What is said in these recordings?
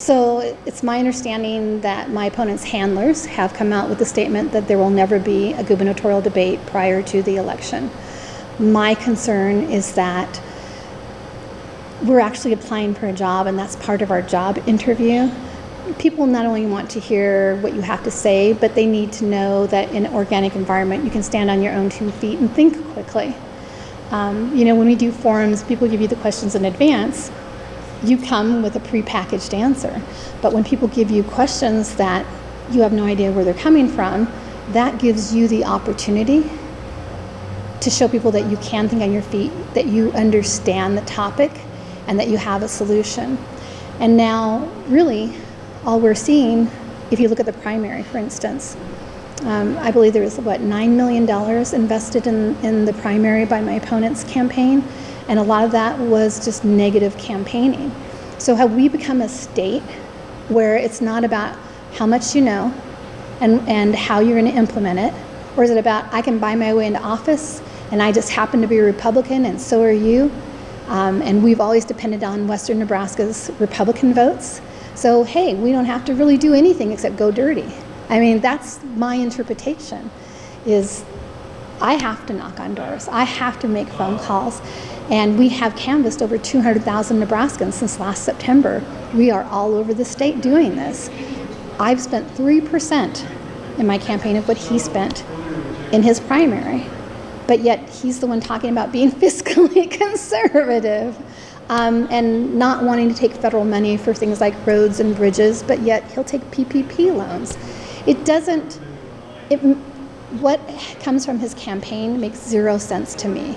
So it's my understanding that my opponent's handlers have come out with the statement that there will never be a gubernatorial debate prior to the election. My concern is that we're actually applying for a job, and that's part of our job interview. People not only want to hear what you have to say, but they need to know that in an organic environment you can stand on your own 2 feet and think quickly. When we do forums, people give you the questions in advance. You come with a prepackaged answer. But when people give you questions that you have no idea where they're coming from, that gives you the opportunity to show people that you can think on your feet, that you understand the topic, and that you have a solution. And now, really, all we're seeing, if you look at the primary, for instance, I believe there was, $9 million invested in the primary by my opponent's campaign, and a lot of that was just negative campaigning. So have we become a state where it's not about how much you know and how you're going to implement it, or is it about I can buy my way into office and I just happen to be a Republican and so are you? And we've always depended on Western Nebraska's Republican votes. So, hey, we don't have to really do anything except go dirty. I mean, that's my interpretation, is I have to knock on doors. I have to make phone calls. And we have canvassed over 200,000 Nebraskans since last September. We are all over the state doing this. I've spent 3% in my campaign of what he spent in his primary. But yet he's the one talking about being fiscally conservative and not wanting to take federal money for things like roads and bridges, but yet he'll take PPP loans. What comes from his campaign makes zero sense to me.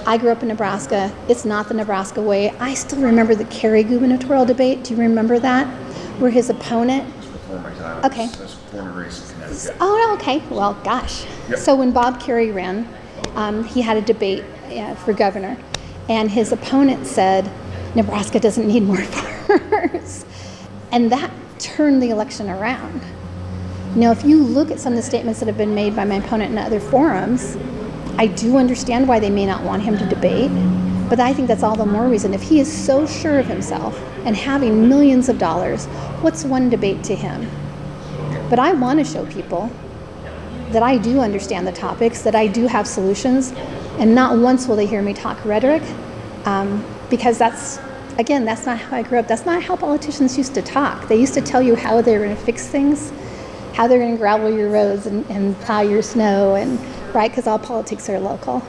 I grew up in Nebraska. It's not the Nebraska way. I still remember the Kerry gubernatorial debate. Do you remember that? Where his opponent... Okay. Oh, okay. Well, gosh. Yep. So when Bob Kerry ran, he had a debate for governor, and his opponent said, Nebraska doesn't need more farmers. And that turned the election around. Now, if you look at some of the statements that have been made by my opponent in other forums, I do understand why they may not want him to debate, but I think that's all the more reason. If he is so sure of himself and having millions of dollars, what's one debate to him? But I want to show people that I do understand the topics, that I do have solutions, and not once will they hear me talk rhetoric, because that's not how I grew up. That's not how politicians used to talk. They used to tell you how they were going to fix things, how they're going to gravel your roads and plow your snow, and right, because all politics are local.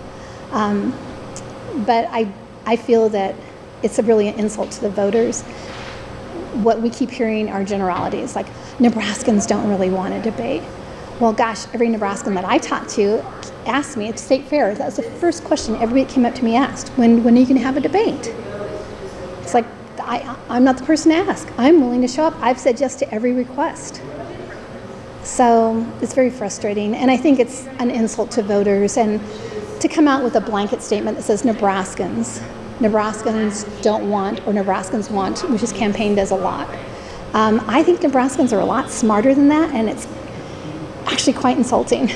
But I feel that it's really an insult to the voters. What we keep hearing are generalities, like Nebraskans don't really want to debate. Well, gosh, every Nebraskan that I talked to asked me at state fair, that was the first question everybody came up to me asked, when are you going to have a debate? It's like, I'm not the person to ask. I'm willing to show up. I've said yes to every request. So it's very frustrating, and I think it's an insult to voters, and to come out with a blanket statement that says Nebraskans don't want, or Nebraskans want, which his campaign does a lot. I think Nebraskans are a lot smarter than that, and it's actually quite insulting.